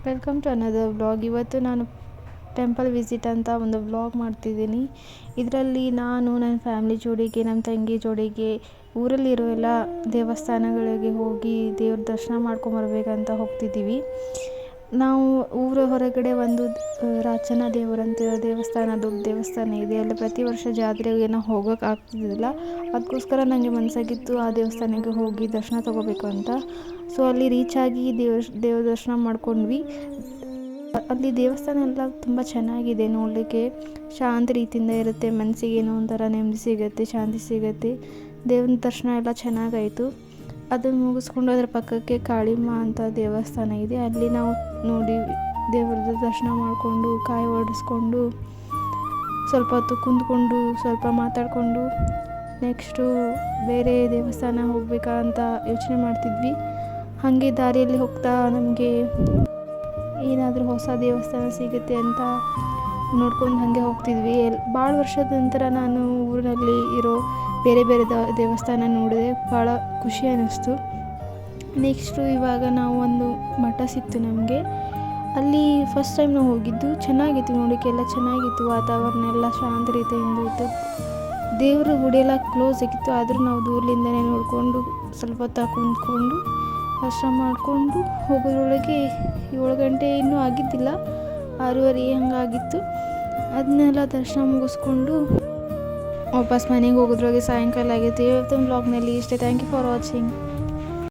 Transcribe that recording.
Welcome to another vlog. ಇವತ್ತು ನಾನು temple visit ಅಂತ ಒಂದು ವ್ಲಾಗ್ ಮಾಡ್ತಿದ್ದೀನಿ. ಇದರಲ್ಲಿ ನಾನು ನನ್ನ ಫ್ಯಾಮಿಲಿ ಜೋಡಿಗೆ, ನಮ್ಮ ತಂಗಿ ಜೋಡಿಗೆ ಊರಲ್ಲಿರೋ ಎಲ್ಲ ದೇವಸ್ಥಾನಗಳಿಗೆ ಹೋಗಿ ದೇವ್ರ ದರ್ಶನ ಮಾಡ್ಕೊಂಬರ್ಬೇಕಂತ ಹೋಗ್ತಿದ್ದೀವಿ. ನಾವು ಊರ ಹೊರಗಡೆ ಒಂದು ರಾಚನ ದೇವರಂತ ದೇವಸ್ಥಾನ, ದೊಡ್ಡ ದೇವಸ್ಥಾನ ಇದೆ. ಅಲ್ಲಿ ಪ್ರತಿ ವರ್ಷ ಜಾತ್ರೆಗೆ ನಾವು ಹೋಗೋಕೆ ಆಗ್ತಿದ್ದಿಲ್ಲ. ಅದಕ್ಕೋಸ್ಕರ ನನಗೆ ಮನಸ್ಸಾಗಿತ್ತು ಆ ದೇವಸ್ಥಾನಕ್ಕೆ ಹೋಗಿ ದರ್ಶನ ತೊಗೋಬೇಕು ಅಂತ. ಸೊ ಅಲ್ಲಿ ರೀಚ್ ಆಗಿ ದೇವ್ರ ದರ್ಶನ ಮಾಡ್ಕೊಂಡ್ವಿ. ಅಲ್ಲಿ ದೇವಸ್ಥಾನ ಎಲ್ಲ ತುಂಬ ಚೆನ್ನಾಗಿದೆ, ನೋಡಲಿಕ್ಕೆ ಶಾಂತ ರೀತಿಯಿಂದ ಇರುತ್ತೆ. ಮನಸ್ಸಿಗೆ ಏನೋ ಒಂಥರ ನೆಮ್ಮದಿ ಸಿಗುತ್ತೆ, ಶಾಂತಿ ಸಿಗುತ್ತೆ. ದೇವ್ರ ದರ್ಶನ ಎಲ್ಲ ಚೆನ್ನಾಗಾಯಿತು. ಅದನ್ನು ಮುಗಿಸ್ಕೊಂಡು ಅದರ ಪಕ್ಕಕ್ಕೆ ಕಾಳಿಮ್ಮ ಅಂತ ದೇವಸ್ಥಾನ ಇದೆ. ಅಲ್ಲಿ ನಾವು ನೋಡಿ ದೇವ್ರದ್ದು ದರ್ಶನ ಮಾಡಿಕೊಂಡು ಕಾಯಿ ಹೊಡೆಸ್ಕೊಂಡು ಸ್ವಲ್ಪ ಹೊತ್ತು ಕುಂತ್ಕೊಂಡು ಸ್ವಲ್ಪ ಮಾತಾಡಿಕೊಂಡು ನೆಕ್ಸ್ಟು ಬೇರೆ ದೇವಸ್ಥಾನ ಹೋಗ್ಬೇಕಾ ಅಂತ ಯೋಚನೆ ಮಾಡ್ತಿದ್ವಿ. ಹಾಗೆ ದಾರಿಯಲ್ಲಿ ಹೋಗ್ತಾ ನಮಗೆ ಏನಾದರೂ ಹೊಸ ದೇವಸ್ಥಾನ ಸಿಗುತ್ತೆ ಅಂತ ನೋಡ್ಕೊಂಡು ಹಾಗೆ ಹೋಗ್ತಿದ್ವಿ. ಭಾಳ ವರ್ಷದ ನಂತರ ನಾನು ಊರಿನಲ್ಲಿ ಇರೋ ಬೇರೆ ಬೇರೆ ದೇವಸ್ಥಾನ ನೋಡಿದೆ, ಭಾಳ ಖುಷಿ ಅನ್ನಿಸ್ತು. ನೆಕ್ಸ್ಟು ಇವಾಗ ನಾವು ಒಂದು ಮಠ ಸಿಕ್ತು ನಮಗೆ. ಅಲ್ಲಿ ಫಸ್ಟ್ ಟೈಮ್ ನಾವು ಹೋಗಿದ್ದು, ಚೆನ್ನಾಗಿತ್ತು, ನೋಡೋಕ್ಕೆ ಎಲ್ಲ ಚೆನ್ನಾಗಿತ್ತು. ವಾತಾವರಣ ಎಲ್ಲ ಶಾಂತ ರೀತಿಯಿಂದ ಇತ್ತು. ದೇವರ ಗುಡಿ ಎಲ್ಲ ಕ್ಲೋಸ್ ಆಗಿತ್ತು, ಆದರೂ ನಾವು ದೂರದಿಂದನೇ ನೋಡಿಕೊಂಡು ಸ್ವಲ್ಪ ಹೊತ್ತು ಕುಂತ್ಕೊಂಡು ದರ್ಶನ ಮಾಡಿಕೊಂಡು ಹೋಗೋದ್ರೊಳಗೆ 7 ಗಂಟೆ ಇನ್ನೂ ಆಗಿದ್ದಿಲ್ಲ, 6:30 ಹಂಗಾಗಿತ್ತು. ಅದನ್ನೆಲ್ಲ ದರ್ಶನ ಮುಗಿಸ್ಕೊಂಡು ವಾಪಸ್ ಮನೆಗೆ ಹೋಗೋದ್ರೊಳಗೆ ಸಾಯಂಕಾಲ ಆಗಿತ್ತು. ಇವತ್ತಿನ ವ್ಲಾಗ್ನಲ್ಲಿ ಇಷ್ಟೇ. Thank you for watching.